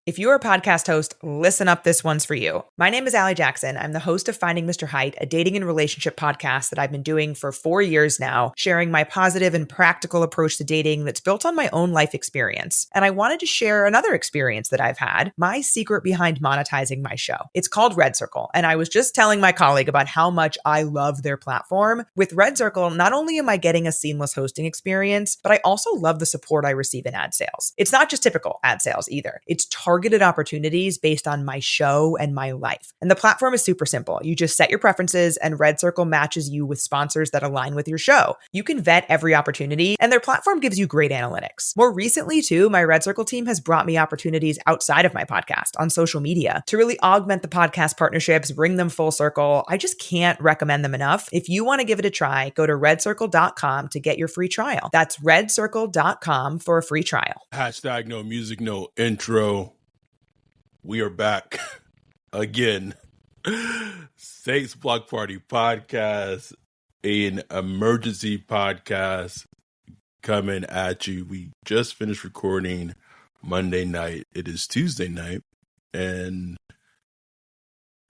If you're a podcast host, listen up, this one's for you. My name is Allie Jackson. I'm the host of Finding Mr. Height, a dating and relationship podcast that I've been doing for 4 years now, sharing my positive and practical approach to dating that's built on my own life experience. And I wanted to share another experience that I've had, my secret behind monetizing my show. It's called Red Circle, and I was just telling my colleague about how much I love their platform. With Red Circle, not only am I getting a seamless hosting experience, but I also love the support I receive in ad sales. It's not just typical ad sales either. It's targeted opportunities based on my show and my life. And the platform is super simple. You just set your preferences and Red Circle matches you with sponsors that align with your show. You can vet every opportunity and their platform gives you great analytics. More recently too, my Red Circle team has brought me opportunities outside of my podcast on social media to really augment the podcast partnerships, bring them full circle. I just can't recommend them enough. If you want to give it a try, go to redcircle.com to get your free trial. That's redcircle.com for a free trial. Hashtag no music, no intro. We are back again. Saints Block Party Podcast, an emergency podcast coming at you. We just finished recording Monday night. It is Tuesday night, and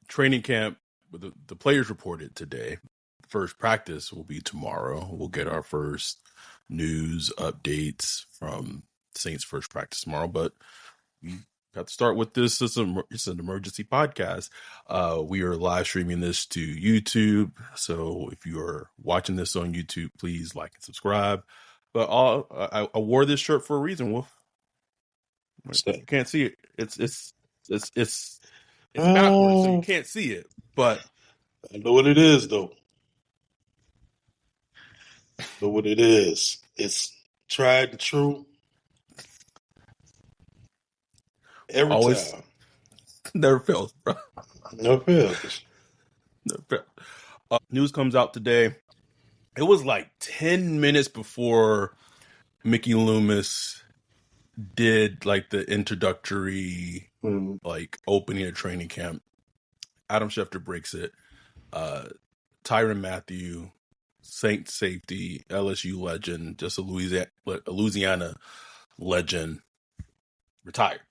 training camp, the players reported today. First practice will be tomorrow. We'll get our first news updates from Saints' first practice tomorrow, but we got to start with this. It's an emergency podcast. We are live streaming this to YouTube. So if you are watching this on YouTube, please like and subscribe. But I wore this shirt for a reason, Wolf. You can't see it. It's backwards, so you can't see it. But I know what it is, though. I know what it is. It's tried and true. Every always time. Never fails, bro. Never fails. Never fails. News comes out today. It was like 10 minutes before Mickey Loomis did like the introductory like opening of training camp. Adam Schefter breaks it. Tyrann Mathieu, Saints safety, LSU legend, just a Louisiana legend, retired.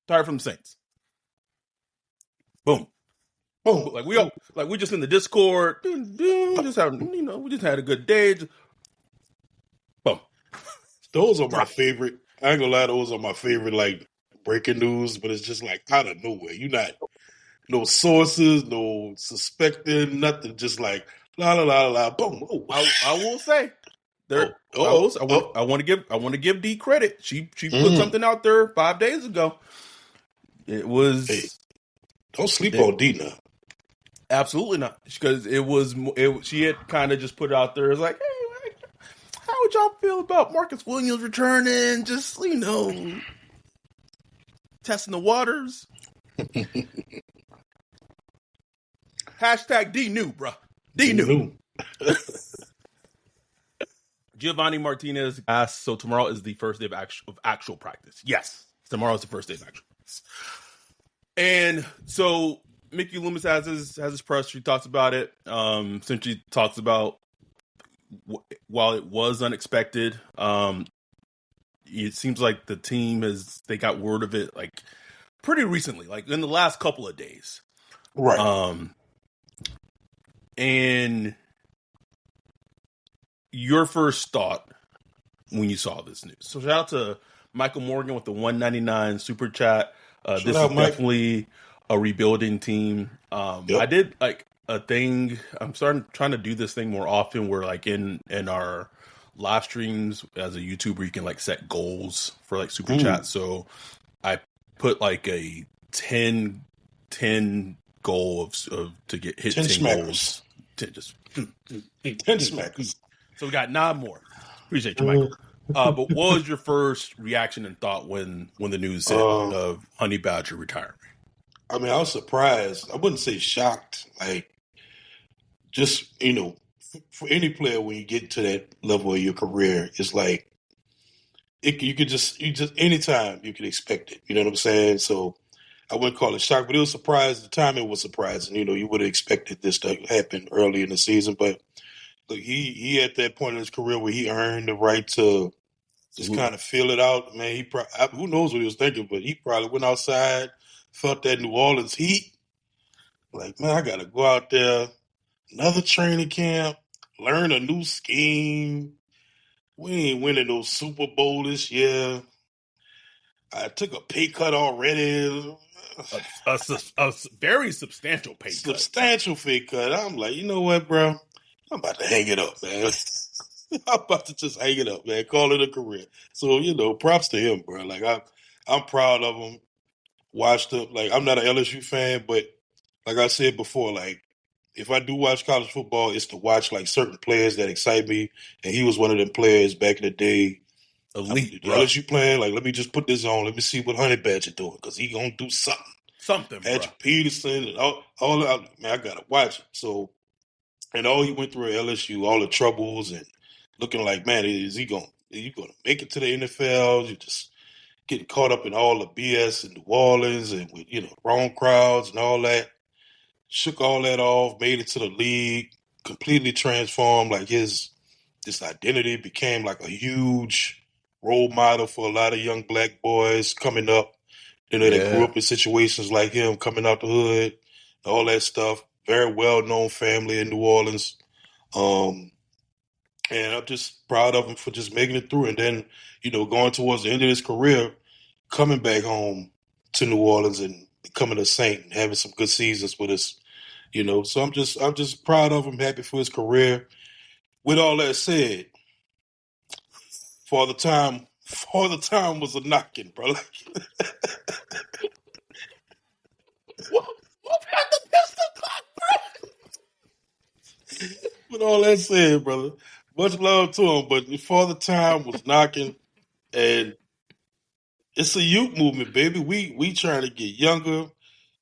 Tired from the Saints. Boom. Boom. We just in the Discord. We just had a good day. Boom. Those are my favorite. I ain't gonna lie, those are my favorite like breaking news, but it's just like out of nowhere. You're not no sources, no suspecting, nothing, just like la la la la boom. Oh. I will say I want to give D credit. She put something out there 5 days ago. It was. Hey, don't sleep on D now. Absolutely not, because she had kind of just put it out there. It's like, hey, how would y'all feel about Marcus Williams returning? Just testing the waters. Hashtag D new, bro. D new. Giovanni Martinez asked, so tomorrow is the first day of actual practice. Yes, tomorrow is the first day of actual practice. And so Mickey Loomis has his press. She talks about it. Since she talks about while it was unexpected, it seems like the team they got word of it like pretty recently, like in the last couple of days. Right. And your first thought when you saw this news. So shout out to Michael Morgan with the $1.99 super chat. This is definitely a rebuilding team. Yep. I did like a thing. I'm trying to do this thing more often where like in our live streams as a YouTuber, you can like set goals for like super chat. So I put like a 10 goal of to get hit 10 goals. 10 smackers. So we got 9 more. Appreciate you, Michael. But what was your first reaction and thought when the news hit of Honey Badger retiring? I mean, I was surprised. I wouldn't say shocked. Like, just, for any player, when you get to that level of your career, it's like, anytime you could expect it. You know what I'm saying? So I wouldn't call it shock, but it was surprised. The timing was surprising. You would have expected this to happen early in the season, but look, he at that point in his career where he earned the right to just kind of feel it out, man. Who knows what he was thinking, but he probably went outside, felt that New Orleans heat. Like, man, I got to go out there, another training camp, learn a new scheme. We ain't winning no Super Bowl this year. I took a pay cut already. A very substantial pay cut. Substantial pay cut. I'm like, you know what, bro? I'm about to hang it up, man. I'm about to just hang it up, man. Call it a career. So, props to him, bro. Like, I'm proud of him. Watched him. Like, I'm not an LSU fan, but like I said before, like, if I do watch college football, it's to watch, like, certain players that excite me. And he was one of them players back in the day. Elite, bro. LSU playing, like, let me just put this on. Let me see what Honey Badger doing, because he going to do something. Something, Patrick Peterson and all that. Man, I got to watch it. So, and all he went through at LSU, all the troubles and looking like, man, are you going to make it to the NFL? You just getting caught up in all the BS in New Orleans and with, wrong crowds and all that. Shook all that off, made it to the league, completely transformed. Like this identity became like a huge role model for a lot of young black boys coming up. That grew up in situations like him, coming out the hood, all that stuff. Very well-known family in New Orleans. And I'm just proud of him for just making it through. And then, going towards the end of his career, coming back home to New Orleans and becoming a Saint and having some good seasons with us. So I'm just proud of him, happy for his career. With all that said, Father Time was a knocking, bro. What had the pistol clock, bro? With all that said, brother, much love to him, but Father Time was knocking, and it's a youth movement, baby. We trying to get younger.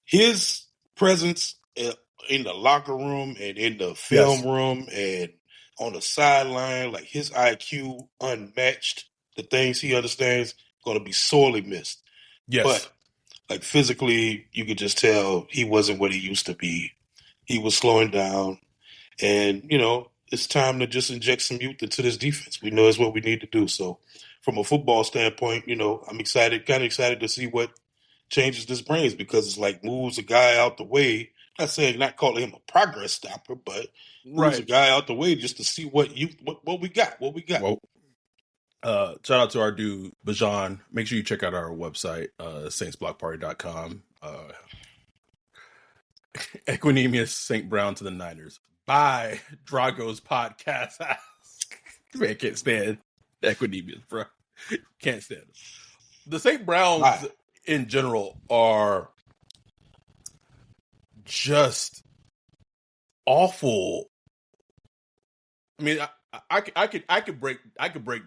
His presence in the locker room and in the film room and on the sideline, like his IQ unmatched. The things he understands going to be sorely missed. Yes. But like physically, you could just tell he wasn't what he used to be. He was slowing down. And, it's time to just inject some youth into this defense. We know it's what we need to do. So from a football standpoint, I'm kind of excited to see what changes this brings, because it's like moves a guy out the way. Not calling him a progress stopper, but moves a guy out the way just to see what we got. Well, shout out to our dude, Bajan. Make sure you check out our website, saintsblockparty.com. Equanimous St. Brown to the Niners. By Drago's podcast. Man, can't stand Equanimous, bro. Can't stand it. The St. Browns in general are just awful. I mean, I could break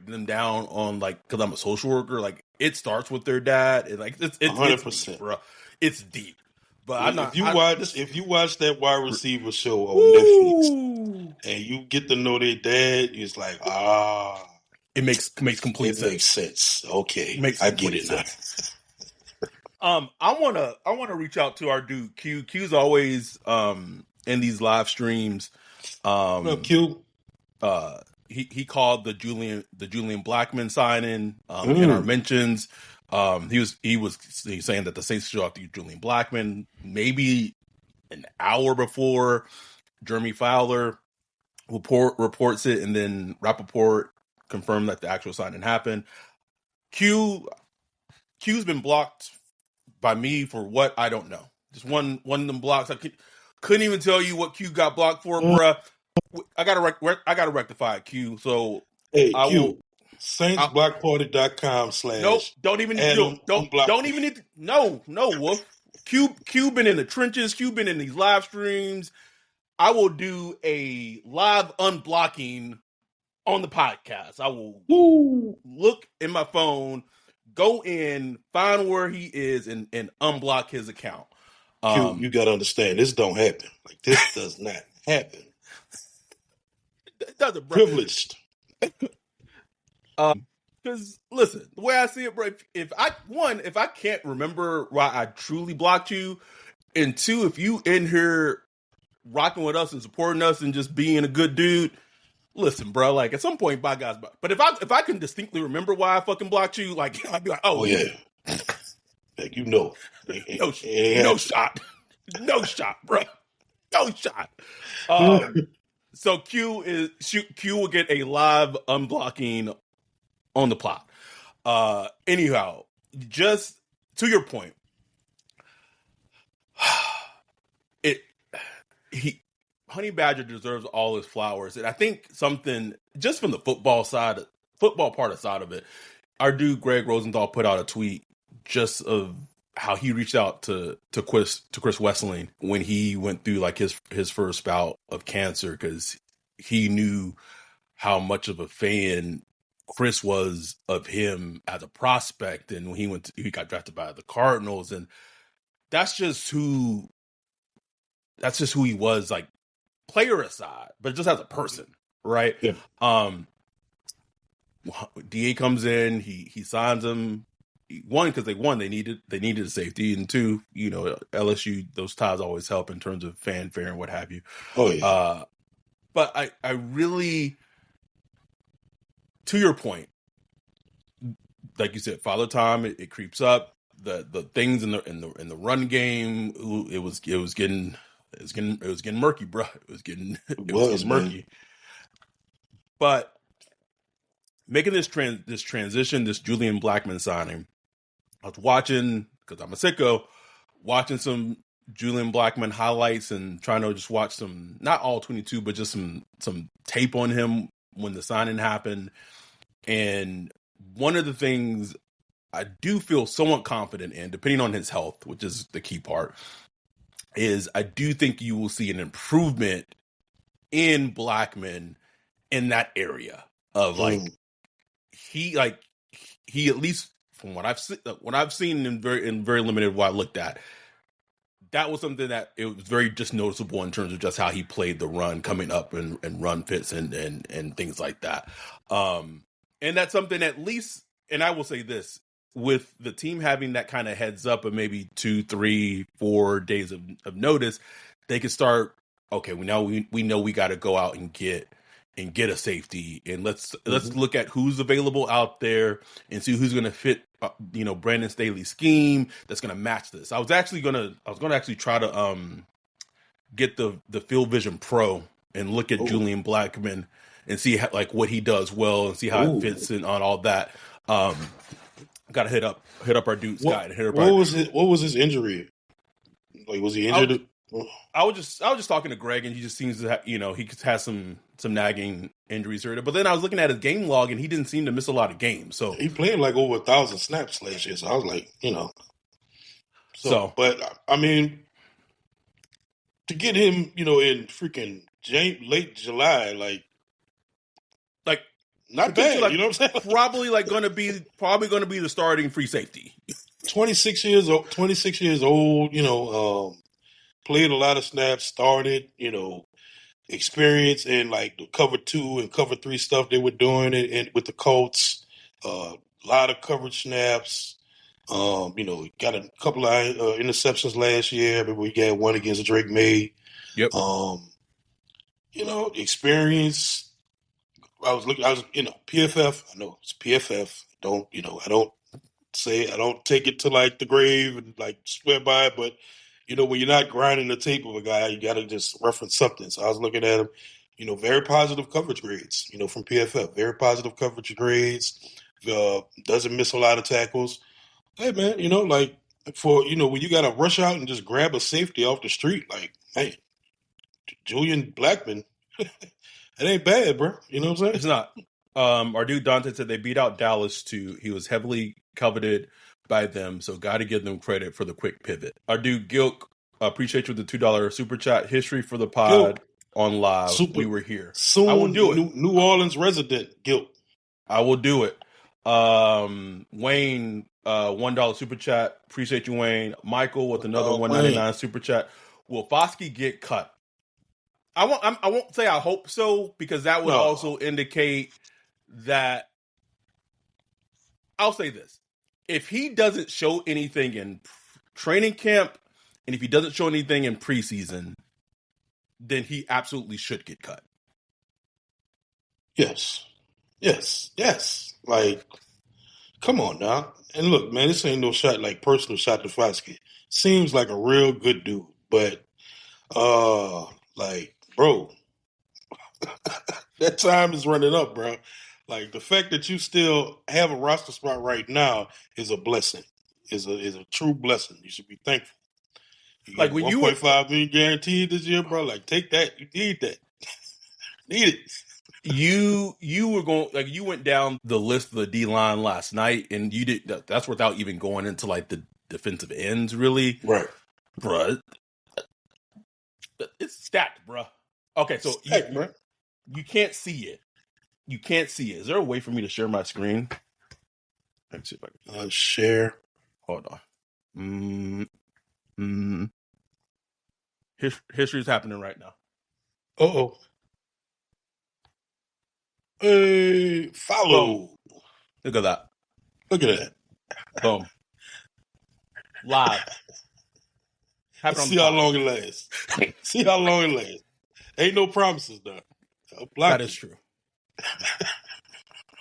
them down on, like, because I'm a social worker. Like, it starts with their dad, and like it's 100%, bro. It's deep. But if you watch that wide receiver show on Netflix and you get to know their dad, it's like, it makes complete sense. It makes sense. Okay, I get it now. I wanna reach out to our dude Q. Q's always in these live streams. What up, Q? He called the Julian Blackmon signing in our mentions. He was saying that the Saints should have to use Julian Blackmon maybe an hour before Jeremy Fowler reports it, and then Rappaport confirmed that the actual signing happened. Q's been blocked by me for what I don't know. Just one of them blocks. I couldn't even tell you what Q got blocked for, bruh. I gotta rectify it, Q. So hey, Q. SaintsBlockParty.com/ Nope. Don't even need to, no, Wolf. Q been in the trenches. Q been in these live streams. I will do a live unblocking on the podcast. I will look in my phone, go in, find where he is, and unblock his account. Q, you gotta understand, this don't happen. Like, this does not happen. It doesn't, bro. Privileged. Because listen, the way I see it, bro, if I can't remember why I truly blocked you, and two, if you in here rocking with us and supporting us and just being a good dude, listen, bro. Like at some point, by God's, but if I can distinctly remember why I fucking blocked you, like I'd be like, Oh yeah, like no shot, no shot, bro, no shot. So Q will get a live unblocking on the plot. Anyhow, just to your point, Honey Badger deserves all his flowers, and I think something just from the football part of it, our dude Greg Rosenthal put out a tweet just of how he reached out to Chris Wesseling when he went through like his first bout of cancer, because he knew how much of a fan Chris was of him as a prospect, and when he got drafted by the Cardinals, and that's just who he was, like player aside, but just as a person, right? Yeah. DA comes in, he signs him. One, because they needed a safety, and two, LSU, those ties always help in terms of fanfare and what have you. Oh yeah. But I really, to your point, like you said, Father Time, it creeps up. The things in the run game, it was getting murky, bro. It was getting murky. But making this transition, this Julian Blackmon signing, I was watching, because I'm a sicko, watching some Julian Blackmon highlights and trying to just watch some, not all 22, but just some tape on him when the signing happened. And one of the things I do feel somewhat confident in, depending on his health, which is the key part, is I do think you will see an improvement in Blackmon in that area of he at least from what I've seen in very limited what I looked at, that was something that it was very just noticeable in terms of just how he played the run coming up and run fits and things like that. And that's something, at least, and I will say this, with the team having that kind of heads up of maybe 2, 3, 4 days of notice, they could start, okay, we know we got to go out and get a safety, and let's look at who's available out there and see who's going to fit Brandon Staley's scheme that's going to match this. I was going to try to get the Field Vision Pro and look at Julian Blackmon and see how, like, what he does well and see how it fits in on all that. Got to hit up our dude Scott. What was his injury? Like, was he injured? I was just talking to Greg, and he just seems to have, he has some nagging injuries here. But then I was looking at his game log, and he didn't seem to miss a lot of games. So he played like over 1,000 snaps last year. So I was like, but I mean, to get him, in freaking late July, like not bad. Like, you know what I'm saying? Probably going to be the starting free safety. 26 years old. Played a lot of snaps. Started. Experience in like the cover 2 and cover 3 stuff they were doing and with the Colts. A lot of coverage snaps. Got a couple of interceptions last year. But we got one against Drake May. Yep. Experience. I was PFF. I know it's PFF. I don't take it to like the grave and like swear by it, but when you're not grinding the tape of a guy, you got to just reference something. So I was looking at him, very positive coverage grades, from PFF, very positive coverage grades. Doesn't miss a lot of tackles. Hey man, like for when you got to rush out and just grab a safety off the street, like, hey, Julian Blackmon. It ain't bad, bro. You know what I'm saying? It's not. Our dude Dante said they beat out Dallas too. He was heavily coveted by them, so got to give them credit for the quick pivot. Our dude Gilk, appreciate you with the $2 super chat. History for the pod on live. We were here. Soon, I will do it. New Orleans resident Gilk. I will do it. Wayne, $1 super chat. Appreciate you, Wayne. Michael with another $1.99 super chat. Will Foskey get cut? I won't say I hope so, because that would also indicate that, I'll say this. If he doesn't show anything in training camp, and if he doesn't show anything in preseason, then he absolutely should get cut. Yes. Yes. Yes. Like, come on now. And look, man, this ain't no shot like personal shot to Foskey. Seems like a real good dude, but like, bro, that time is running up, bro. Like the fact that you still have a roster spot right now is a blessing. Is a true blessing. You should be thankful. You Like got when you were 1.5 million guaranteed this year, bro. Like take that. You need that. Need it. you were going, like, you went down the list of the D line last night, and you did that's without even going into like the defensive ends, really, Right. bruh. It's stacked, bruh. Okay, so Heck, bro. you can't see it. You can't see it. Is there a way for me to share my screen? Let's see if I can. Share. Hold on. History's happening right now. Uh-oh. Hey, follow. Boom. Look at that. Look at that. Boom. Live. Let's see how long it lasts. See how long it lasts. Ain't no promises, though. That is true.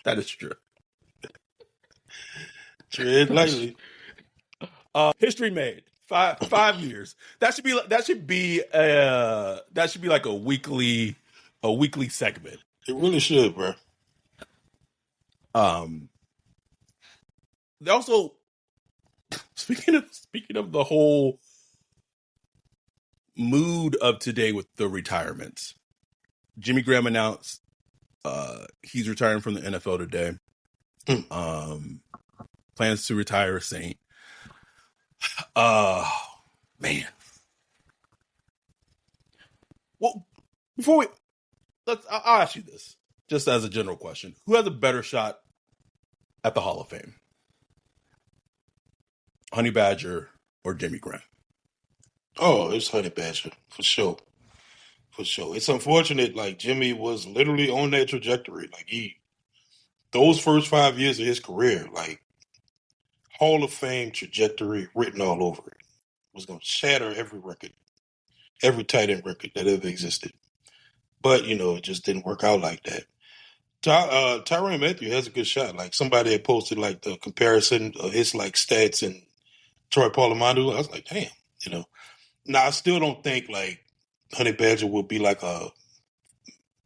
That is true. Tread lightly. History made. 5 years. That should be like a weekly segment. It really should, bro. Also, speaking of the whole mood of today with the retirements, Jimmy Graham announced he's retiring from the NFL today. Plans to retire a Saint. Man. Well, I'll ask you this, just as a general question: who has a better shot at the Hall of Fame, Honey Badger or Jimmy Graham? Oh, it's Honey Badger for sure. For sure. It's unfortunate. Like Jimmy was literally on that trajectory. Like those first 5 years of his career, like Hall of Fame trajectory written all over it. Was going to shatter every record, every tight end record that ever existed. But, it just didn't work out like that. Tyrann Mathieu has a good shot. Like somebody had posted like the comparison of his like stats and Troy Polamalu. I was like, damn, Now I still don't think like Honey Badger will be like a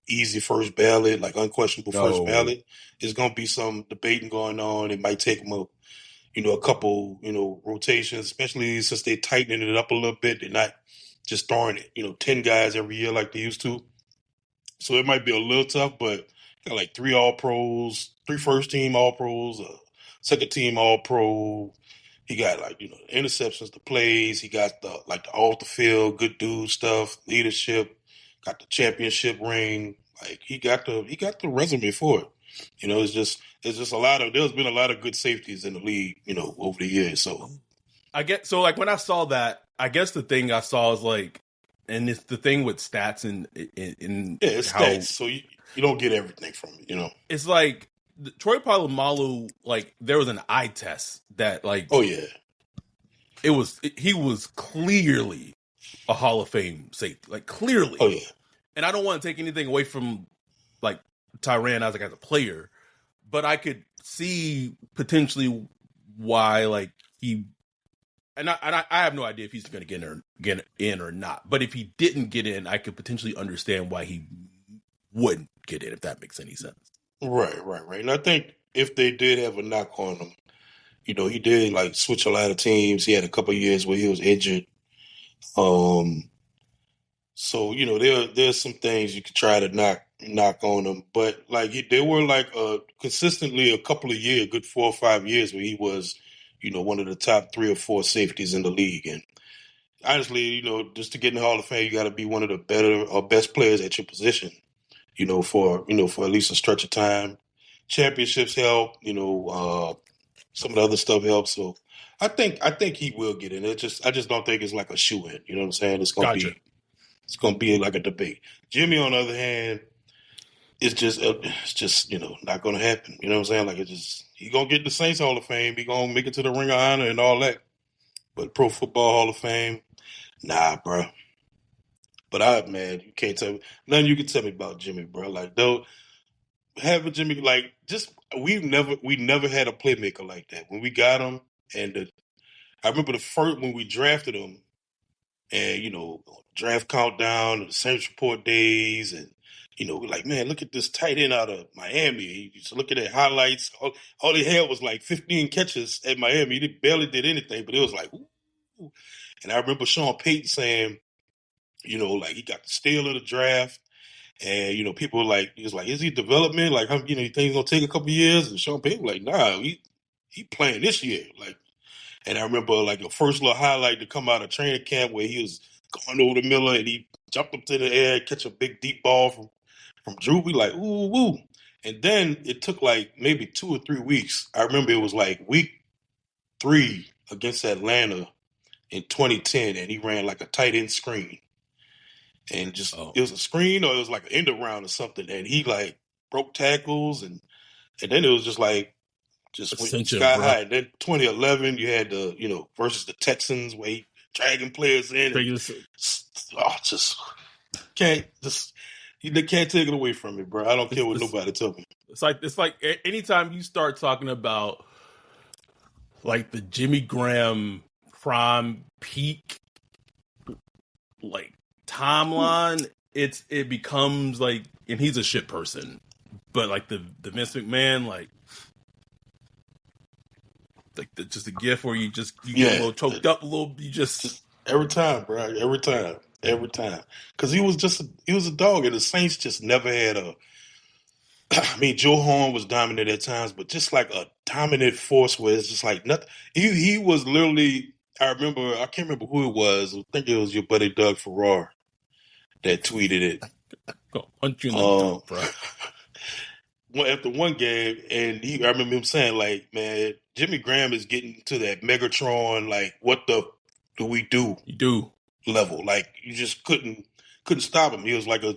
easy first ballot, like unquestionable first ballot. There's going to be some debating going on. It might take him a couple, rotations, especially since they're tightening it up a little bit. They're not just throwing it, 10 guys every year like they used to. So it might be a little tough, but got like 3 All-Pros, 3 first-team All-Pros, a second-team All-Pro. He got like, interceptions, the plays. He got the off-the-field, good dude stuff, leadership, got the championship ring. Like he got the resume for it. It's just there's been a lot of good safeties in the league, over the years. So like when I saw that, I guess the thing I saw is like, and it's the thing with stats and it's stats. So you don't get everything from it, It's like Troy Polamalu, like there was an eye test that like, oh yeah, he was clearly a Hall of Fame safety, like clearly. Oh yeah. And I don't want to take anything away from like Tyrann as a player, but I could see potentially why like he, and I have no idea if he's going to get in or not. But if he didn't get in, I could potentially understand why he wouldn't get in, if that makes any sense. Right. And I think if they did have a knock on him, he did like switch a lot of teams. He had a couple of years where he was injured. So there's some things you could try to knock on him, but like there were like consistently a couple of years, good 4 or 5 years where he was, one of the top 3 or 4 safeties in the league. And honestly, just to get in the Hall of Fame, you got to be one of the better or best players at your position. For at least a stretch of time. Championships help. Some of the other stuff helps. So I think he will get in. I just don't think it's like a shoe in. You know what I'm saying? It's gonna be like a debate. Jimmy, on the other hand, it's just not gonna happen. You know what I'm saying? Like he gonna get the Saints Hall of Fame. He gonna make it to the Ring of Honor and all that. But Pro Football Hall of Fame, nah, bro. But you can't tell me nothing. You can tell me about Jimmy, bro. Like though, having Jimmy we never had a playmaker like that. When we got him, I remember the first when we drafted him, and draft countdown, the Saints report days, and we're like, man, look at this tight end out of Miami. You just look at the highlights. All he had was like 15 catches at Miami. He barely did anything, but it was like, ooh. And I remember Sean Payton saying, like he got the steal of the draft. And, people were like, he was like, is he development? Like, you think he's going to take a couple years? And Sean Payton was like, nah, he playing this year. Like, and I remember like the first little highlight to come out of training camp where he was going over to Miller and he jumped up to the air, catch a big deep ball from Drew. We like, ooh, woo. And then it took like maybe 2 or 3 weeks. I remember it was like week 3 against Atlanta in 2010, and he ran like a tight end screen. And it was a screen or it was like an end around or something. And he like broke tackles and then it was just like, just went sky high. And then 2011, you had versus the Texans where he dragging players in. And, they can't take it away from me, bro. I don't care what nobody tell me. It's like anytime you start talking about like the Jimmy Graham prime peak, like timeline, it becomes like, and he's a shit person, but like the Vince McMahon, like just a gift where you get a little choked up a little. You just every time, bro, every time, because he was a dog, and the Saints just never had a. I mean, Joe Horn was dominant at times, but just like a dominant force where it's just like nothing. He was literally. I can't remember who it was. I think it was your buddy Doug Farrar that tweeted it. Go punch you in the dump, bro. After one game, and I remember him saying, like, man, Jimmy Graham is getting to that Megatron, like, what the do we do? You do level. Like, you just couldn't stop him. He was like I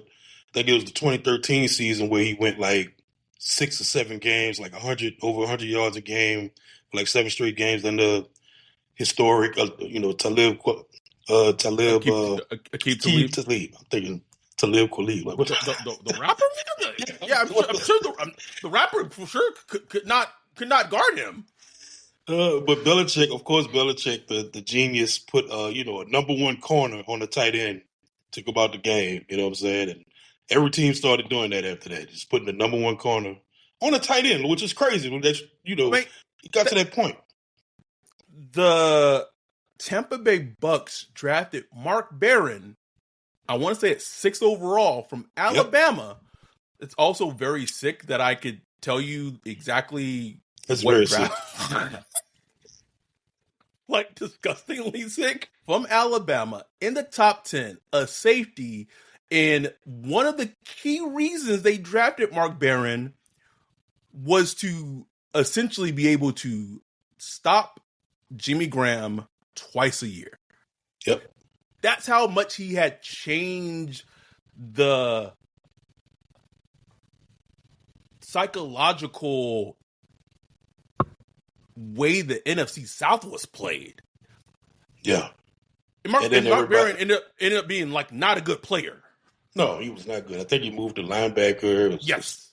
think it was the 2013 season where he went like 6 or 7 games, like over 100 yards a game, like 7 straight games. Then the historic, Talib. I'm thinking Talib Kweli. Like, the rapper? Yeah, I'm sure the rapper for sure could not guard him. But Belichick, of course, the genius, put a number 1 corner on the tight end to go about the game. You know what I'm saying? And every team started doing that after that, just putting the number 1 corner on the tight end, which is crazy. He got to that point. The Tampa Bay Bucks drafted Mark Barron, I want to say it's 6th overall from Alabama. Yep. It's also very sick that I could tell you exactly. That's very sick. Like disgustingly sick, from Alabama in the top 10, a safety. And one of the key reasons they drafted Mark Barron was to essentially be able to stop Jimmy Graham twice a year. Yep. That's how much he had changed the psychological way the NFC South was played. Yeah. And Mark Barron ended up being like not a good player. No, he was not good. I think he moved to linebacker. Yes.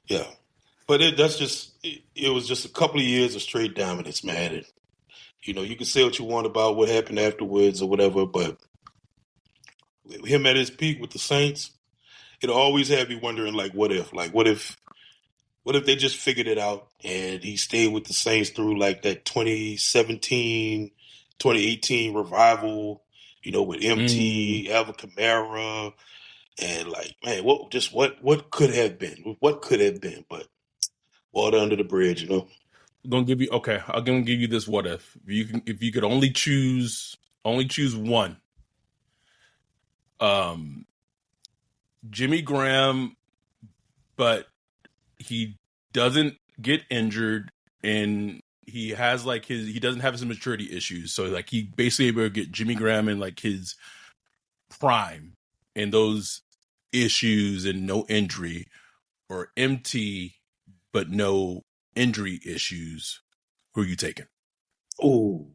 Yeah. But it was just a couple of years of straight dominance, man. And, you can say what you want about what happened afterwards or whatever, but him at his peak with the Saints, it'll always have me wondering, like, what if they just figured it out and he stayed with the Saints through like that 2017, 2018 revival, with MT, Alvin Kamara, and like, man, what could have been? What could have been? But water under the bridge, I'm gonna give you this what if. If you could only choose one. Jimmy Graham, but he doesn't get injured and he has like he doesn't have his maturity issues. So like he basically able to get Jimmy Graham in like his prime and those issues and no injury, or MT but no injury issues. Who are you taking? Oh.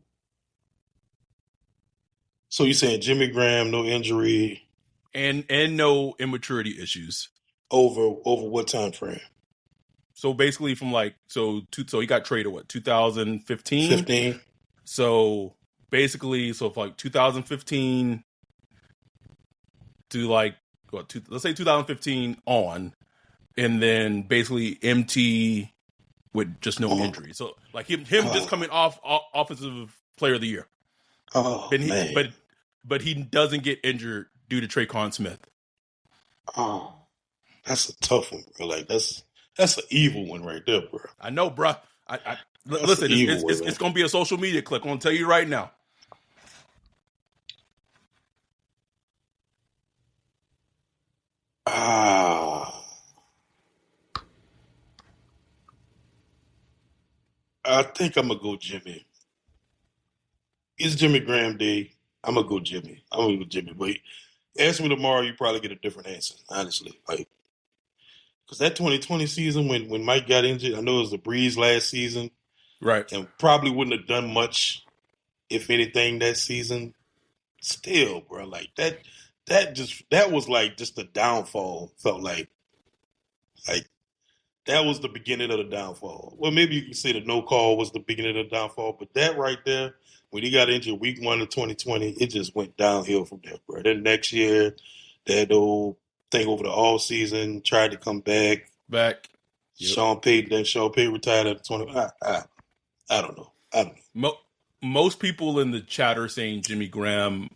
So you're saying Jimmy Graham, no injury and no immaturity issues over what time frame? So basically from so he got traded, what, 2015? 15. So basically, from 2015 to let's say 2015 on, and then basically MT with just no injury. So him just coming off offensive player of the year. Oh, man. But he doesn't get injured due to Traquan Smith. Oh, that's a tough one, bro. That's an evil one right there, bro. I know, bro. Listen, it's going to be a social media clip. I'm going to tell you right now. I think I'm going to go Jimmy. It's Jimmy Graham Day. I'm going to go Jimmy. But ask me tomorrow, you probably get a different answer, honestly. Because that 2020 season, when Mike got injured, I know it was a breeze last season. Right. And probably wouldn't have done much, if anything, that season. Still, bro, that was just the downfall. Felt like that was the beginning of the downfall. Well, maybe you can say the no call was the beginning of the downfall, but that right there, when he got injured week 1 of 2020, it just went downhill from there, bro. Then next year, that old thing over the all season, tried to come back. Yep. Sean Payton retired at 20. I don't know. Most people in the chat are saying Jimmy Graham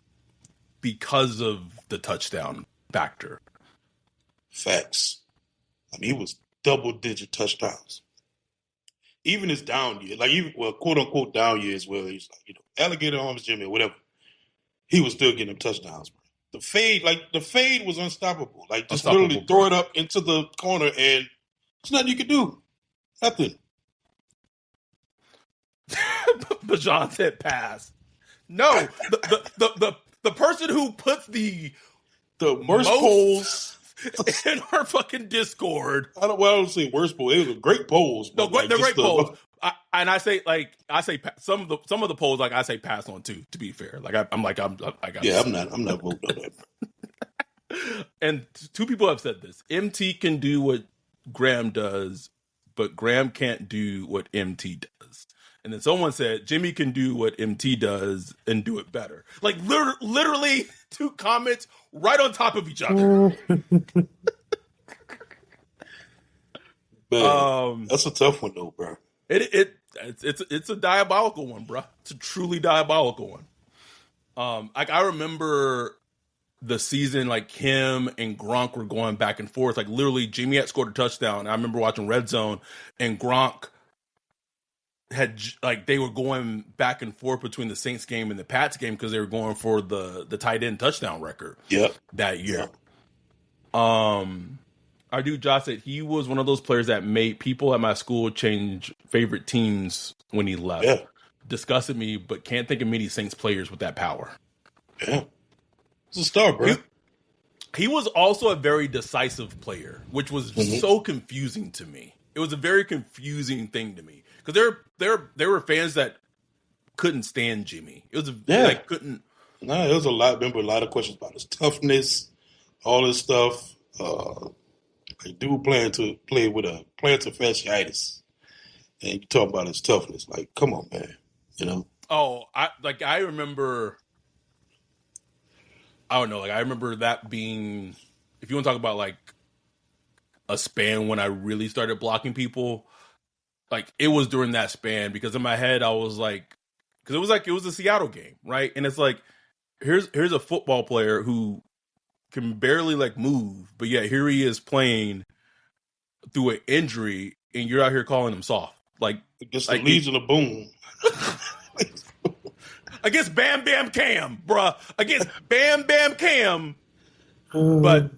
because of the touchdown factor. Facts. He was double-digit touchdowns. Even his down year, quote-unquote down years where he's alligator arms Jimmy or whatever, he was still getting them touchdowns, bro. The fade was unstoppable. Just literally throw it up into the corner and there's nothing you could do. Nothing. Bajan said pass. No, the person who puts the worst polls in our fucking Discord. I don't say worst polls. It was great polls. No, they're great polls. I say some of the polls I say pass on too. To be fair, I'm not voting on that. And two people have said this. MT can do what Graham does, but Graham can't do what MT does. And then someone said Jimmy can do what MT does and do it better. Literally two comments right on top of each other. Man, that's a tough one though, bro. It's a diabolical one, bro. It's a truly diabolical one. I remember the season, him and Gronk were going back and forth. Literally, Jimmy had scored a touchdown. I remember watching Red Zone, and Gronk had they were going back and forth between the Saints game and the Pats game because they were going for the tight end touchdown record. Yep. That year. Yep. Our dude Josh said he was one of those players that made people at my school change favorite teams when he left. Yeah. Disgusted me, but can't think of many Saints players with that power. Yeah. It's a star, bro. He was also a very decisive player, which was so confusing to me. It was a very confusing thing to me because there were fans that couldn't stand Jimmy. It was couldn't. No, it was a lot. Remember a lot of questions about his toughness, all this stuff. Dude play with a plantar fasciitis, and you talk about his toughness. Come on, man. Oh, I remember. I don't know. I remember that being, if you want to talk about a span when I really started blocking people, it was during that span because in my head I was because it was a Seattle game, right? And it's here's a football player who can barely move, but yet here he is playing through an injury, and you're out here calling him soft, against the Legion of Boom. Against Bam Bam Cam, bruh. Against Bam Bam Cam. But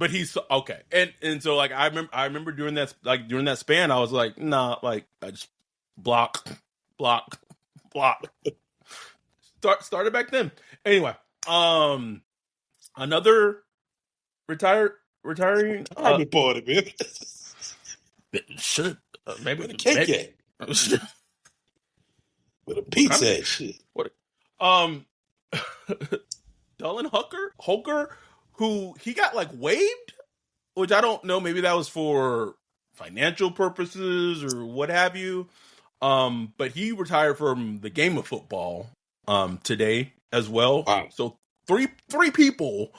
he's okay. And so I remember during that span I was nah, I just block. Started back then. Anyway, another retiring I've been part of it. Should maybe the cake at. With a pizza and shit. What? Dallin Hooker, who he got waived, which I don't know. Maybe that was for financial purposes or what have you. But he retired from the game of football today as well. Wow. So three people.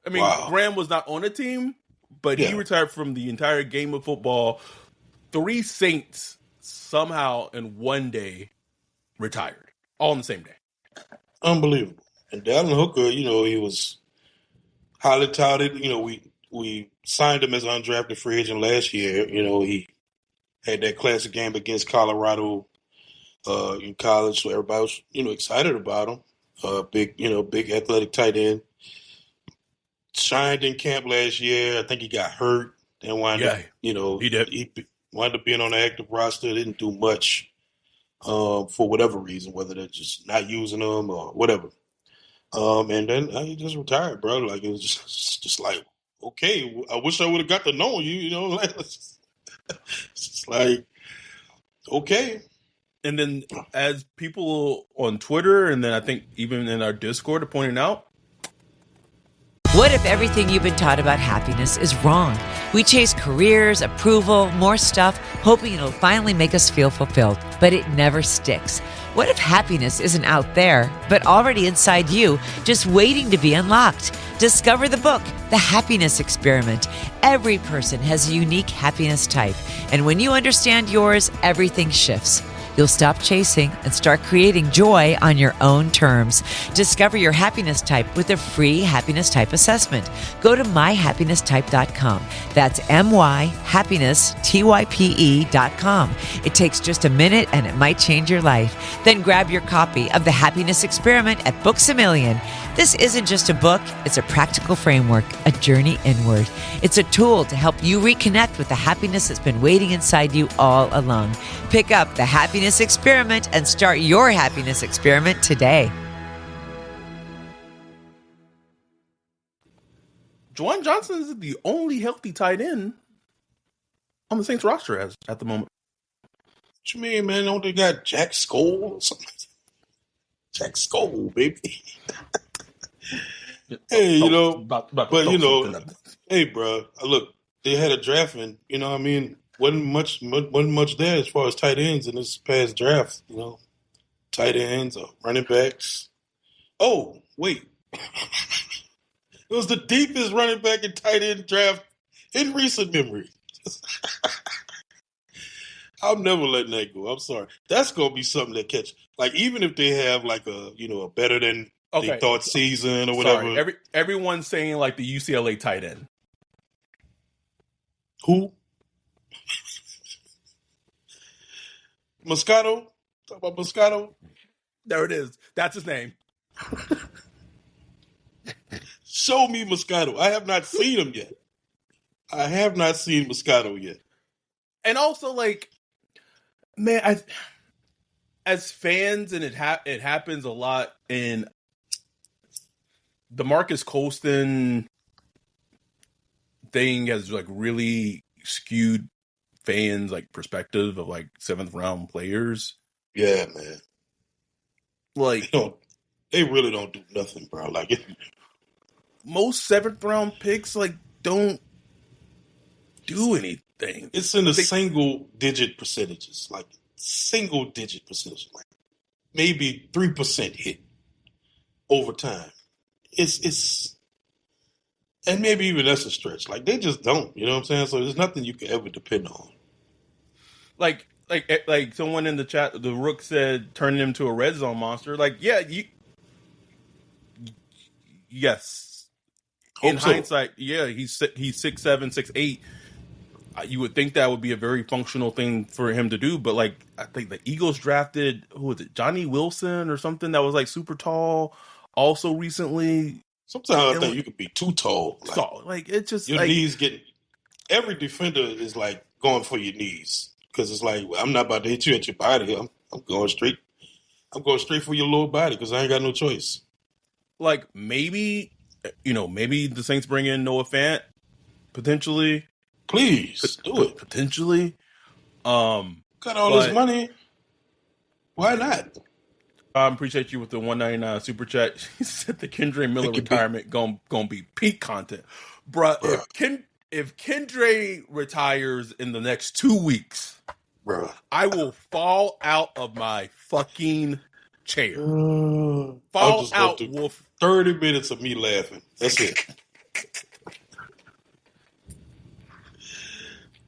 I mean, Wow. Graham was not on a team, but he retired from the entire game of football. 3 Saints somehow in one day retired, all in the same day. Unbelievable. And Dallin Hooker, he was highly touted. We signed him as an undrafted free agent last year. He had that classic game against Colorado in college, so everybody was, excited about him. Big athletic tight end. Shined in camp last year. I think he got hurt and wound up, he did. He wound up being on the active roster. Didn't do much for whatever reason, whether they're just not using him or whatever. And then he just retired, bro. Like, it was just like, okay, I wish I would have got to know you, like, it's just like, okay. And then as people on Twitter, and then I think even in our Discord are pointing out, what if everything you've been taught about happiness is wrong? We chase careers, approval, more stuff, hoping it'll finally make us feel fulfilled, but it never sticks. What if happiness isn't out there, but already inside you, just waiting to be unlocked? Discover the book, The Happiness Experiment. Every person has a unique happiness type, and when you understand yours, everything shifts. You'll stop chasing and start creating joy on your own terms. Discover your happiness type with a free happiness type assessment. Go to myhappinnesstype.com. That's myhappinnesstype.com. It takes just a minute and it might change your life. Then grab your copy of The Happiness Experiment at Books A Million. This isn't just a book, it's a practical framework, a journey inward. It's a tool to help you reconnect with the happiness that's been waiting inside you all along. Pick up The Happiness Experiment and start your happiness experiment today. Juwan Johnson is the only healthy tight end on the Saints roster at the moment. What you mean, man? Don't they got Jack Skoll or something? Jack Skoll, baby. Hey, hey, bro. Look, they had a draft, and wasn't much there as far as tight ends in this past draft. Tight ends or running backs. Oh, wait, it was the deepest running back and tight end draft in recent memory. I'm never letting that go. I'm sorry. That's gonna be something that catch. Like, even if they have like a better than they thought season or whatever. Sorry. Everyone's saying like the UCLA tight end. Who? Moscato? Talk about Moscato? There it is. That's his name. Show me Moscato. I have not seen him yet. I have not seen Moscato yet. And also, like, man, as fans, and it happens a lot in the Marcus Colston thing has like really skewed fans' like perspective of like 7th round players. Yeah, man. Like, they really don't do nothing, bro. Like, most 7th round picks like don't do anything. It's in the single digit percentages, like maybe 3% hit over time. It's and maybe even that's a stretch. Like, they just don't, you know what I'm saying? So there's nothing you can ever depend on. Like someone in the chat, the Rook said, turning him to a red zone monster. Like, yeah, yes. In hindsight, yeah, he's 6'7", 6'8". You would think that would be a very functional thing for him to do, but like, I think the Eagles drafted, who was it, Johnny Wilson or something that was like super tall also recently. Sometimes I think you could be too tall. Like it's just your knees getting. Every defender is like going for your knees because it's like, I'm not about to hit you at your body. I'm going straight. I'm going straight for your lower body because I ain't got no choice. Like, maybe the Saints bring in Noah Fant potentially. Please do it. Potentially. Got all this money. Why not? I appreciate you with the $1.99 super chat. He said the Kendra Miller retirement gonna be peak content, bruh. if Kendre retires in the next 2 weeks, bro, I will fall out of my fucking chair. I'll Fall just go out, through Wolf. 30 minutes of me laughing. That's it.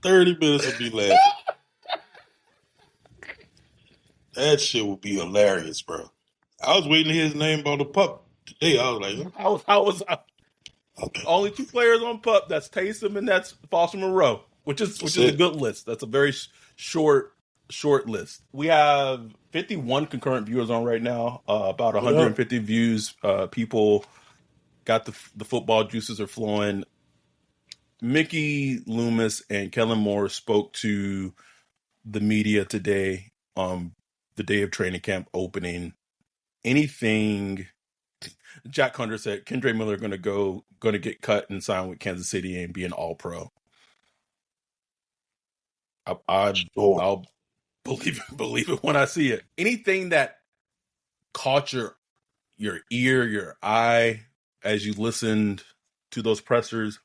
30 minutes of me laughing. That shit would be hilarious, bro. I was waiting to hear his name on the pup today. I was like, I was only 2 players on PUP. That's Taysom and that's Foster Moreau, which is a good list. That's a very short list. We have 51 concurrent viewers on right now. About 150 views. People got the football juices are flowing. Mickey Loomis and Kellen Moore spoke to the media today on the day of training camp opening. Anything Jack Hunter said, Kendre Miller going to get cut and sign with Kansas City and be an All-Pro. I'll believe it when I see it. Anything that caught your ear, your eye as you listened to those pressers?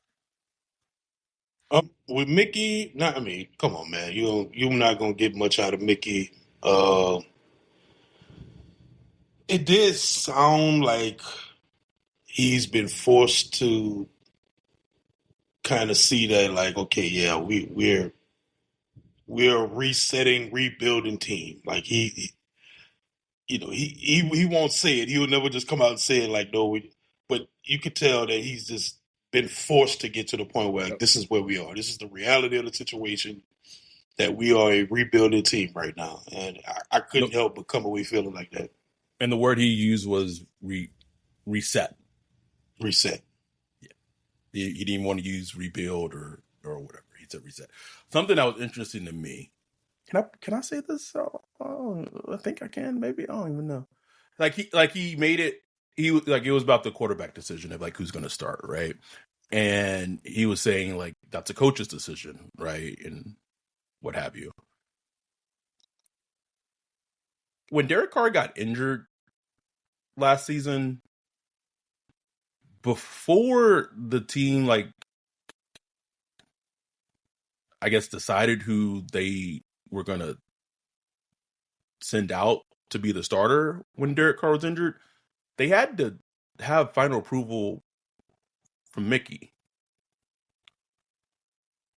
With Mickey, come on, man. You're not gonna get much out of Mickey. It did sound like he's been forced to kind of see that, like, okay, yeah, we're a resetting, rebuilding team. Like he won't say it. He'll never just come out and say it like, no, but you could tell that he's just been forced to get to the point where, like, this is where we are. This is the reality of the situation, that we are a rebuilding team right now. And I couldn't help but come away feeling like that. And the word he used was reset. Reset. Yeah. He didn't even want to use rebuild or whatever. He said reset. Something that was interesting to me. Can I say this? I think I can. Maybe I don't even know. He made it. It was about the quarterback decision of like who's going to start, right? And he was saying like that's a coach's decision, right? And what have you. When Derek Carr got injured last season, before the team, like, I guess, decided who they were going to send out to be the starter when Derek Carr was injured, they had to have final approval from Mickey.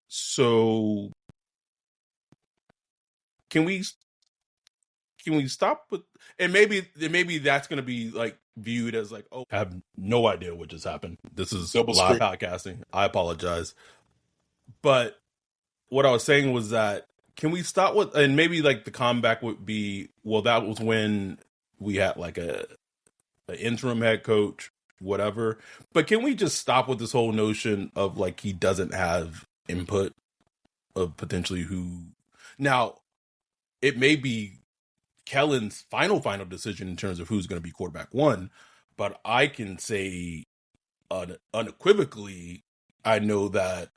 So can we stop with, and maybe that's going to be like viewed as like, oh, I have no idea what just happened. This is live podcasting. I apologize. But what I was saying was that can we stop with, and maybe like the comeback would be, well, that was when we had like an interim head coach, whatever. But can we just stop with this whole notion of like he doesn't have input of potentially who? Now, it may be Kellen's final decision in terms of who's going to be quarterback one, but I can say unequivocally, I know that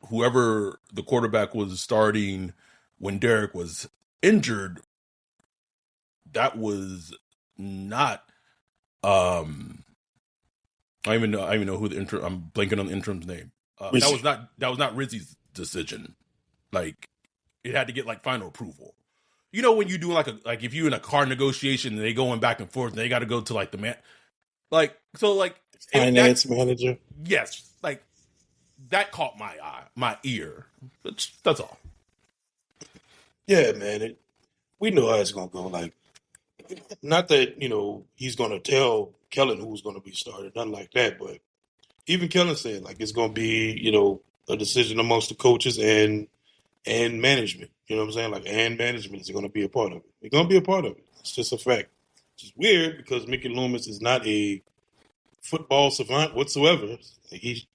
whoever the quarterback was starting when Derek was injured, that was not. I don't even know who the interim. I'm blanking on the interim's name. That was not Rizzi's decision. Like, it had to get like final approval. You know, when you do like if you're in a car negotiation and they going back and forth and they got to go to like the man, like, so like finance manager. Yes. Like that caught my ear. That's all. Yeah, man. We know how it's going to go. Like, not that, he's going to tell Kellen who's going to be started, nothing like that. But even Kellen said, like, it's going to be, a decision amongst the coaches and management. You know what I'm saying? Like, and management is going to be a part of it. They're going to be a part of it. It's just a fact. Which is weird because Mickey Loomis is not a football savant whatsoever. Like, he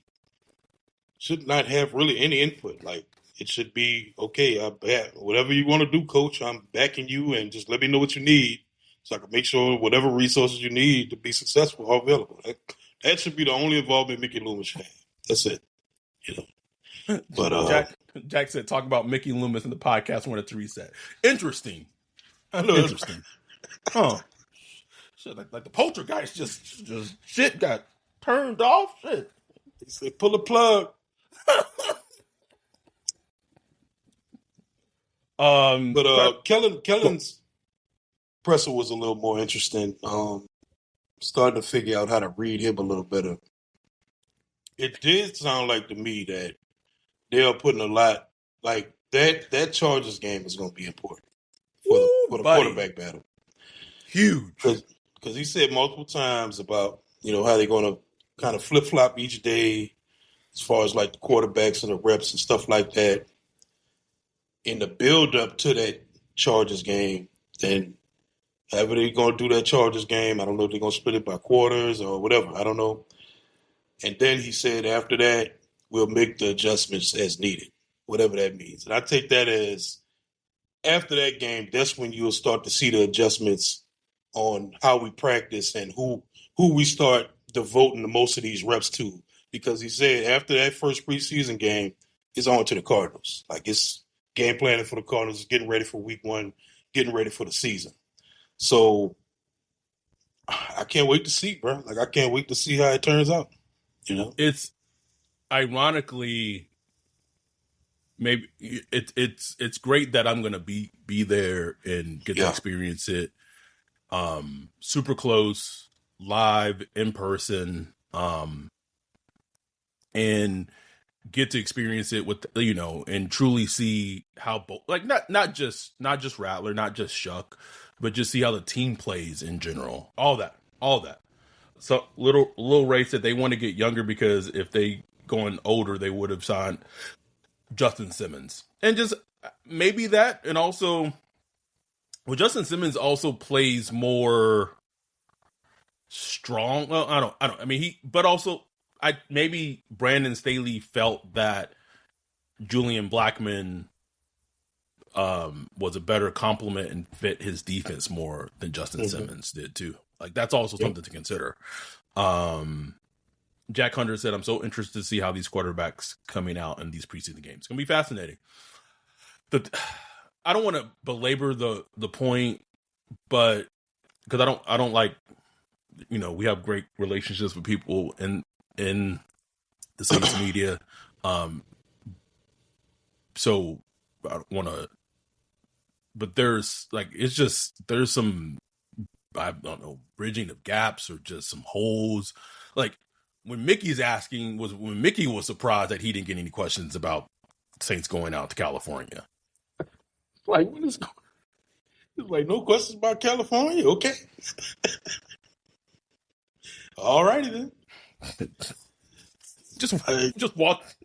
should not have really any input. Like, it should be, okay, I bet whatever you want to do, coach, I'm backing you, and just let me know what you need so I can make sure whatever resources you need to be successful are available. That should be the only involvement Mickey Loomis should have. That's it. But Jack said, talk about Mickey Loomis in the podcast when it's reset. Interesting. I know. Interesting. Huh. Shit, like the poltergeist just shit got turned off. Shit. He said, pull the plug. But Kellen's presser was a little more interesting. Starting to figure out how to read him a little better. It did sound like to me that they're putting a lot like that Chargers game is going to be important for the quarterback battle. Huge. Because he said multiple times about, how they're going to kind of flip-flop each day as far as like the quarterbacks and the reps and stuff like that. In the build-up to that Chargers game, then however they're going to do that Chargers game, I don't know if they're going to split it by quarters or whatever. I don't know. And then he said after that, we'll make the adjustments as needed, whatever that means. And I take that as after that game, that's when you'll start to see the adjustments on how we practice and who we start devoting the most of these reps to. Because he said after that first preseason game, it's on to the Cardinals. Like it's game planning for the Cardinals, getting ready for week 1, getting ready for the season. So I can't wait to see, bro. Like I can't wait to see how it turns out. It's ironically maybe it's great that I'm gonna be there and get to experience it. Super close, live, in person, and get to experience it with and truly see how like not just Rattler, not just Shuck, but just see how the team plays in general. All that. So little Ray said they want to get younger because if they going older, they would have signed Justin Simmons, and just maybe that, and also, Justin Simmons also plays more strong. Well, I don't. I mean, maybe Brandon Staley felt that Julian Blackmon was a better complement and fit his defense more than Justin Simmons did too. Like that's also something to consider. Jack Hunter said, "I'm so interested to see how these quarterbacks coming out in these preseason games. It's gonna be fascinating." I don't want to belabor the point, but because I don't like, we have great relationships with people in the Saints media, so I don't want to. But there's some, I don't know, bridging of gaps or just some holes. Like when Mickey was surprised that he didn't get any questions about Saints going out to California. Like, what is going on? It's like, no questions about California? Okay. All righty then. just walked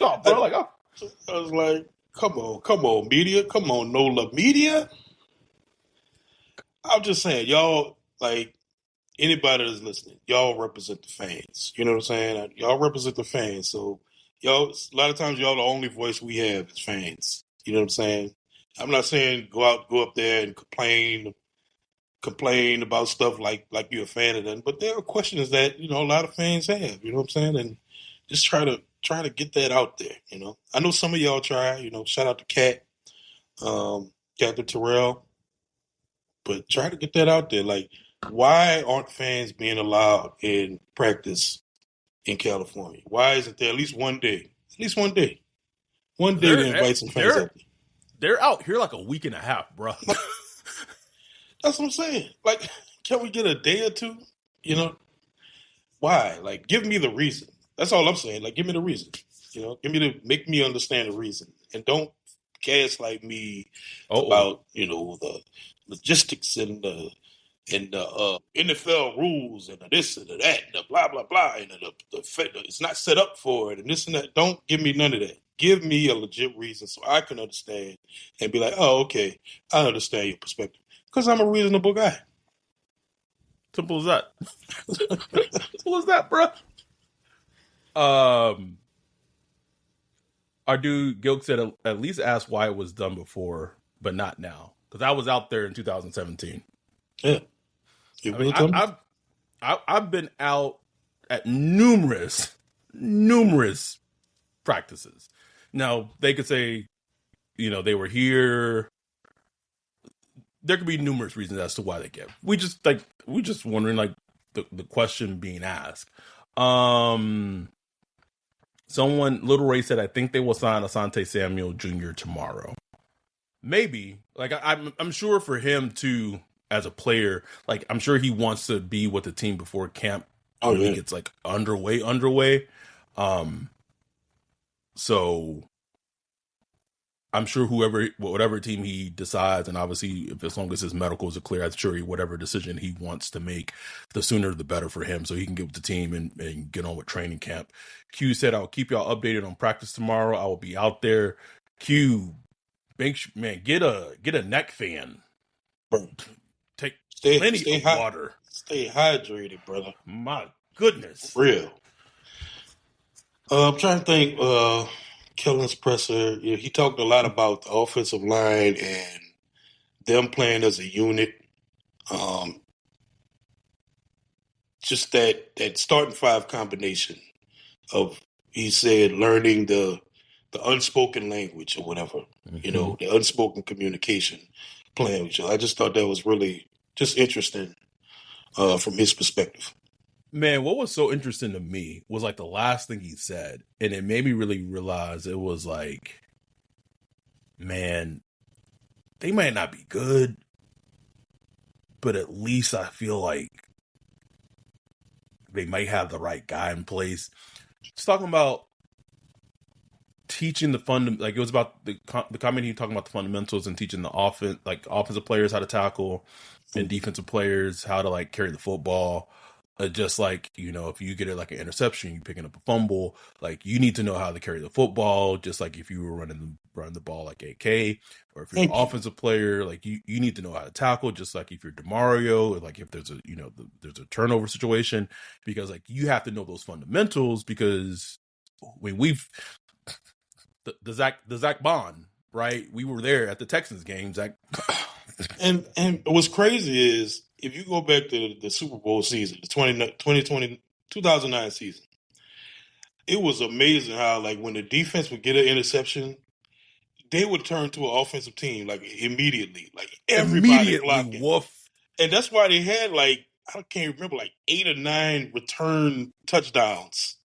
off, bro. I was like, come on, media. Come on, NOLA media. I'm just saying, y'all, like, anybody that's listening, y'all represent the fans. You know what I'm saying? Y'all represent the fans. So, y'all, a lot of times, y'all the only voice we have as fans. You know what I'm saying? I'm not saying go up there and complain about stuff like you're a fan of them, but there are questions that, a lot of fans have, you know what I'm saying? And just try to get that out there, I know some of y'all try, shout out to Cat, Captain Terrell, but try to get that out there. Like, why aren't fans being allowed in practice in California? Why isn't there at least one day? One day to invite some fans out there. They're out here like a week and a half, bro. That's what I'm saying. Like, can we get a day or two? Why? Like, give me the reason. That's all I'm saying. Like, give me the reason. Make me understand the reason, and don't gaslight me about the logistics and the NFL rules and the this and the that, and the blah blah blah, and the it's not set up for it, and this and that. Don't give me none of that. Give me a legit reason so I can understand and be like, oh, okay, I understand your perspective. Because I'm a reasonable guy. Simple as that. Simple as that, bro. Our dude Gilk said at least ask why it was done before, but not now. Because I was out there in 2017. Yeah. I've been out at numerous practices. Now, they could say, they were here. There could be numerous reasons as to why they get. We just wondering, like, the question being asked. Someone, Little Ray said, I think they will sign Asante Samuel Jr. tomorrow. maybe. Like I'm sure for him too, as a player, like I'm sure he wants to be with the team before camp really gets like underway. So I'm sure whatever team he decides, and obviously if as long as his medicals are clear, I'm sure whatever decision he wants to make, the sooner the better for him, so he can get with the team and get on with training camp. Q said, I'll keep y'all updated on practice tomorrow. I will be out there. Q, man, get a neck fan. Take plenty of water. Stay hydrated, brother. My goodness. For real. I'm trying to think, Kellen's presser, he talked a lot about the offensive line and them playing as a unit. Just that starting five combination of, he said, learning the unspoken language or whatever, the unspoken communication, playing with each other. I just thought that was really just interesting from his perspective. Man, what was so interesting to me was like the last thing he said, and it made me really realize it was like, man, they might not be good, but at least I feel like they might have the right guy in place. Just talking about teaching like it was about the comment he talking about the fundamentals and teaching the offensive players how to tackle and defensive players how to like carry the football. Just like, if you get it like an interception, you picking up a fumble, like you need to know how to carry the football. Just like if you were running the ball like AK, or if you're an offensive player, like you need to know how to tackle. Just like if you're DeMario, or like if there's there's a turnover situation, because like you have to know those fundamentals. Because when the Zach Bond, right? We were there at the Texans game, Zach. And what's crazy is, if you go back to the Super Bowl season, the 2009 season, it was amazing how, like, when the defense would get an interception, they would turn to an offensive team, like, immediately. Like, everybody blocking. Woof. And that's why they had, like, I can't remember, like 8 or 9 return touchdowns,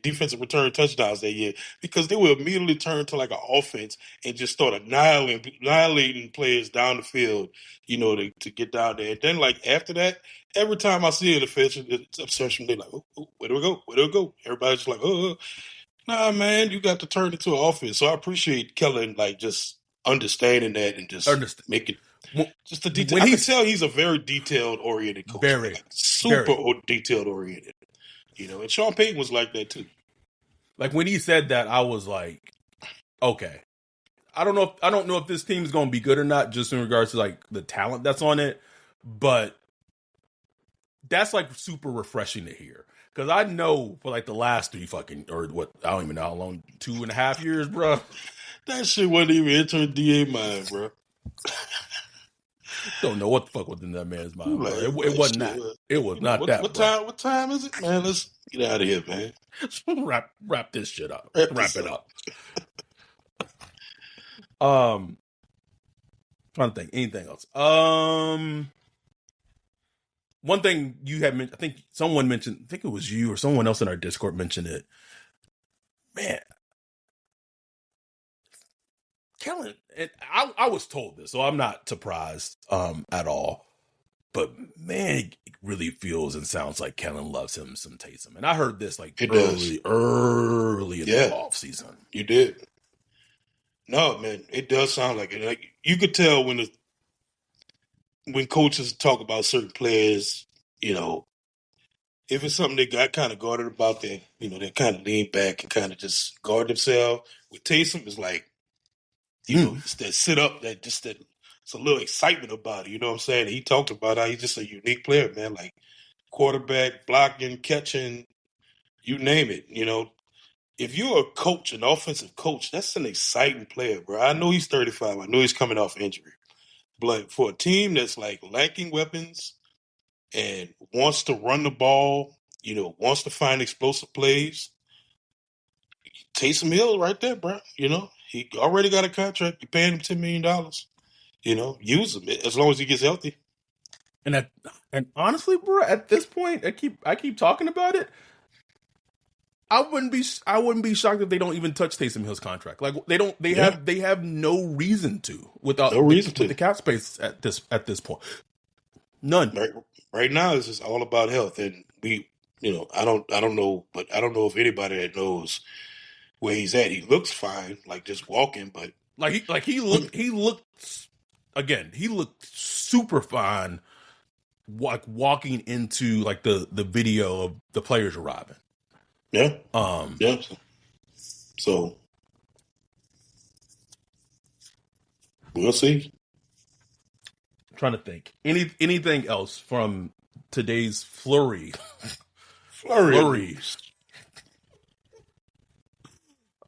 defensive return touchdowns that year, because they would immediately turn to like an offense and just start annihilating players down the field, to get down there. And then like after that, every time I see an interception, they're like, oh, where do we go? Where do we go? Everybody's just like, oh, nah, man, you got to turn it to an offense. So I appreciate Kellen like just understanding that and just make it. Just the detail. I can tell he's a very detailed oriented coach. Very, like, super detailed oriented. And Sean Payton was like that too. Like when he said that, I was like, okay. I don't know if this team is going to be good or not, just in regards to like the talent that's on it, but that's like super refreshing to hear. Because I know for like the last 3 I don't even know how long, 2.5 years, bro. That shit wasn't even entering DA mind, bro. Don't know what the fuck was in that man's mind. Like, it wasn't that. It was not that. What time is it, man? Let's get out of here, man. Wrap this shit up. Wrap it up. Trying to think. Anything else? One thing you had mentioned, I think someone mentioned, I think it was you or someone else in our Discord mentioned it. Man, Kellen, and I was told this, so I'm not surprised at all. But man, it really feels and sounds like Kellen loves him some Taysom. And I heard this like early in the off season. You did. No, man, it does sound like it. Like you could tell when coaches talk about certain players, if it's something they got kind of guarded about, they kind of lean back and kind of just guard themselves. With Taysom, it's like, it's that sit up, it's a little excitement about it. You know what I'm saying? He talked about how he's just a unique player, man. Like quarterback, blocking, catching, you name it. If you're a coach, an offensive coach, that's an exciting player, bro. I know he's 35. I know he's coming off injury. But for a team that's like lacking weapons and wants to run the ball, wants to find explosive plays, Taysom Hill right there, bro. He already got a contract. You're paying him $10 million. Use him as long as he gets healthy. And honestly, bro, at this point, I keep talking about it. I wouldn't be shocked if they don't even touch Taysom Hill's contract. Like they have no reason to without with the cap space at this point. None. Right now it's just all about health, and I don't know, but I don't know if anybody that knows where he's at. He looks fine, like just walking, but he looked super fine, like walking into like the video of the players arriving. Yeah. Yeah. So we'll see. I'm trying to think. Anything else from today's flurry? Flurries.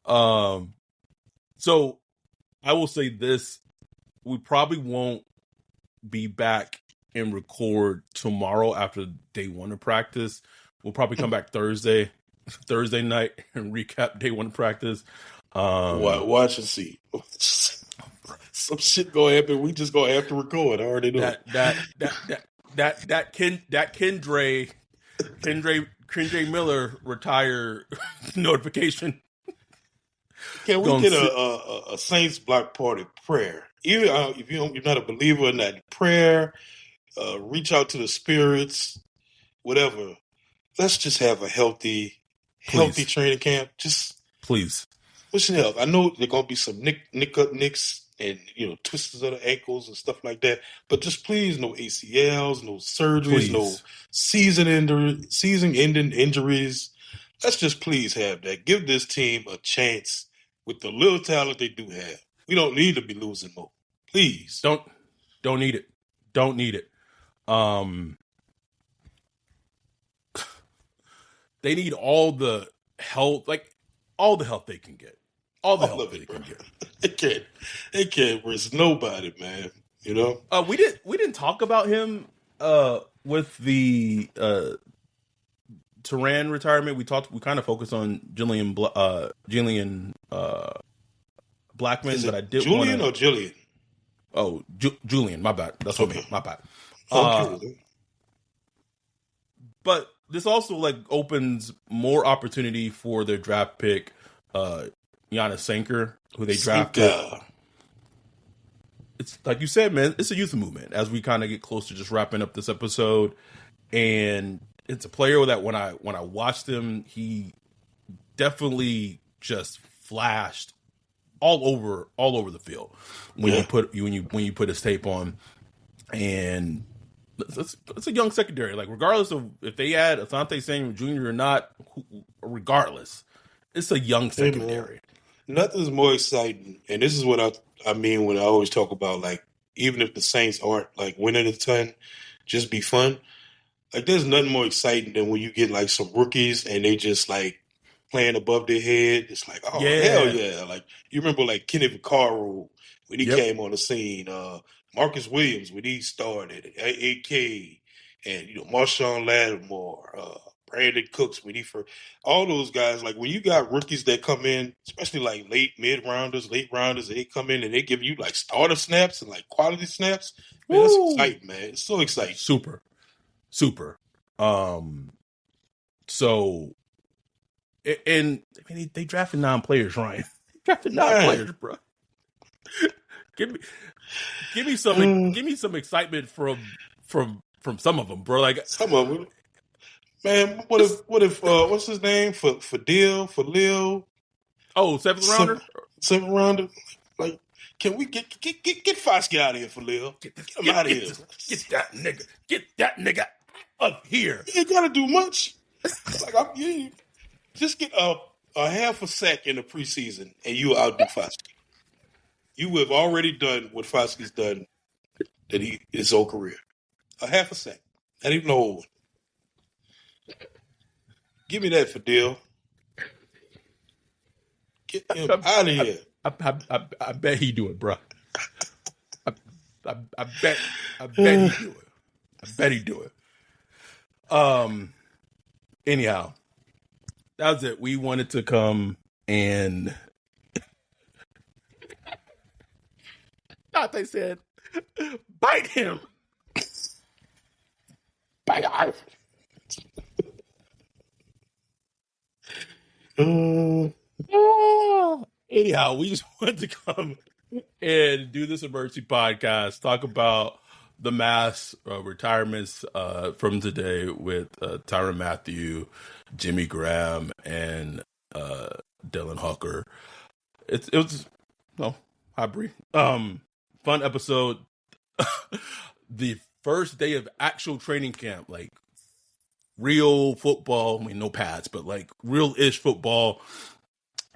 So I will say this: we probably won't be back and record tomorrow after day one of practice. We'll probably come back Thursday night and recap day one of practice. Watch and see. Some shit gonna happen. We just gonna have to record. I already know that Kendra Miller retire notification. Can we get a Saints block party prayer? Even if you're not a believer in that prayer, reach out to the spirits, whatever. Let's just have a healthy training camp. Just please. What's your health? I know there gonna be some nicks and twisters of the ankles and stuff like that, but just please, no ACLs, no surgeries, no season-ending injuries. Let's just please have that. Give this team a chance with the little talent they do have. We don't need to be losing more. Please. Don't need it. Don't need it. They need all the help, all the help they can get. All the help they can get. They can't risk nobody, man. We didn't talk about him with the Tyrann retirement. We kind of focused on Julian Blackmon, but I did Julian or Julian? Oh, Julian. My bad. That's okay. Me. My bad. Okay. But this also opens more opportunity for their draft pick, Giannis Sanker, who they drafted. It's like you said, man. It's a youth movement as we kind of get close to just wrapping up this episode, and it's a player that when I watched him, he definitely just flashed all over the field when you put his tape on, and it's a young secondary. Regardless of if they add Asante Samuel Jr. or not, regardless, it's a young secondary. Nothing's more exciting, and this is what I mean when I always talk about even if the Saints aren't winning a ton, just be fun. There's nothing more exciting than when you get some rookies and they just playing above their head. It's hell yeah! You remember Kenny Vaccaro when he came on the scene, Marcus Williams when he started, AK, and Marshawn Lattimore, Brandon Cooks when he first. All those guys, when you got rookies that come in, especially late rounders, and they come in and they give you starter snaps and quality snaps. Man, that's exciting, man. It's so exciting. Super. So, and they drafted 9 players, Ryan. They drafted 9 players, bro. Give me some excitement from some of them, bro. Some of them, man. What if what's his name for Lil? Oh, 7th rounder. 7th rounder. Can we get Foskey out of here for Lil? Get him out of here. Get that nigga up here. You ain't gotta do much. Just get a half a sack in the preseason and you outdo Foskey. You have already done what Foskey's done his whole career. A half a sack. Not even a whole one. Give me that for deal. Get him out of here. I bet he do it, bro. I bet he do it. I bet he do it. Anyhow, that was it. We wanted to come and they said, bite him. Bite. Anyhow, we just wanted to come and do this emergency podcast, talk about the mass retirements from today with Tyrann Mathieu, Jimmy Graham, and Dylan Hooker. It was hi Bree. Fun episode. The first day of actual training camp, like real football. I mean, no pads, but like real-ish football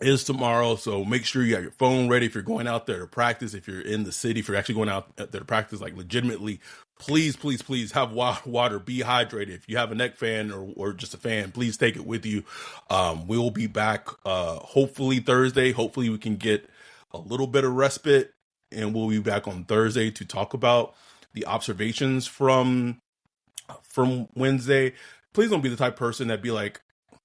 is tomorrow. So make sure you have your phone ready if you're going out there to practice. If you're in the city, if you're actually going out there to practice, like legitimately, please have water. Be hydrated. If you have a neck fan or just a fan, please take it with you. We'll be back hopefully Thursday. Hopefully we can get a little bit of respite, and we'll be back on Thursday to talk about the observations from Wednesday. Please don't be the type of person that be like,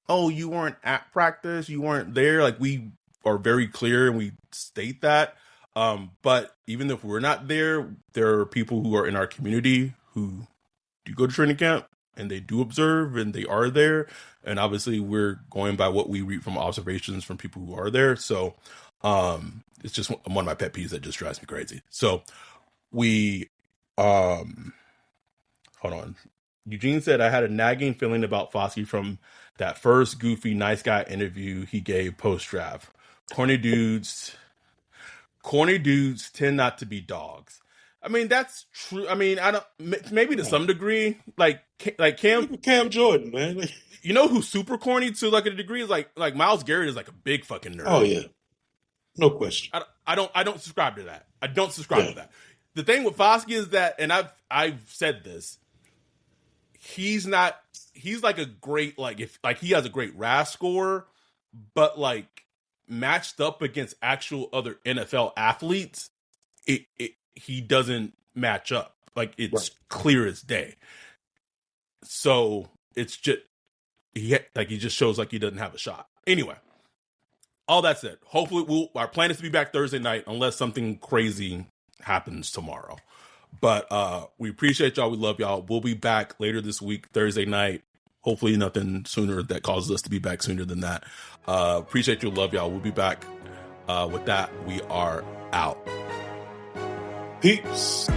oh, you weren't at practice, you weren't there. Like, we are very clear and we state that. But even if we're not there, there are people who are in our community who do go to training camp and they do observe and they are there. And obviously we're going by what we read from observations from people who are there. So it's just one of my pet peeves that just drives me crazy. So we, hold on. Eugene said, I had a nagging feeling about Foskey from that first goofy nice guy interview he gave post-draft. Corny dudes tend not to be dogs. I mean, that's true. I mean, I don't, maybe to some degree, like Cam Jordan, man. You know who's super corny to like a degree is like Myles Garrett is like a big fucking nerd. Oh yeah. No question. I don't subscribe to that. I don't subscribe to that. The thing with Foskey is that, and I've said this, he's like a great, he has a great RAS score, but like matched up against actual other NFL athletes, he doesn't match up. Like, it's clear as day. So it's just, he just shows like he doesn't have a shot. Anyway, all that said, hopefully our plan is to be back Thursday night unless something crazy happens tomorrow. But we appreciate y'all. We love y'all. We'll be back later this week, Thursday night. Hopefully nothing sooner that causes us to be back sooner than that. Appreciate you. Love y'all. We'll be back. With that, we are out. Peace.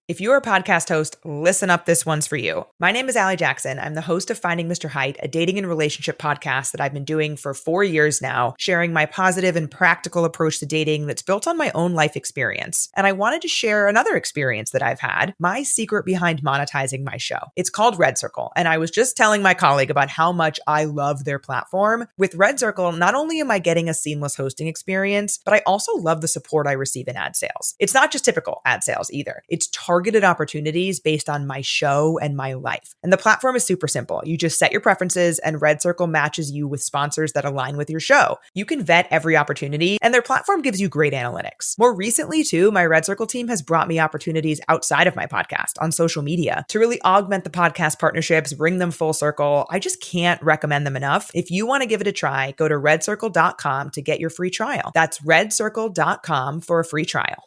If you're a podcast host, listen up, this one's for you. My name is Allie Jackson. I'm the host of Finding Mr. Height, a dating and relationship podcast that I've been doing for 4 years now, sharing my positive and practical approach to dating that's built on my own life experience. And I wanted to share another experience that I've had, my secret behind monetizing my show. It's called Red Circle, and I was just telling my colleague about how much I love their platform. With Red Circle, not only am I getting a seamless hosting experience, but I also love the support I receive in ad sales. It's not just typical ad sales either. It's targeted opportunities based on my show and my life. And the platform is super simple. You just set your preferences and Red Circle matches you with sponsors that align with your show. You can vet every opportunity and their platform gives you great analytics. More recently too, my Red Circle team has brought me opportunities outside of my podcast on social media to really augment the podcast partnerships, bring them full circle. I just can't recommend them enough. If you want to give it a try, go to redcircle.com to get your free trial. That's redcircle.com for a free trial.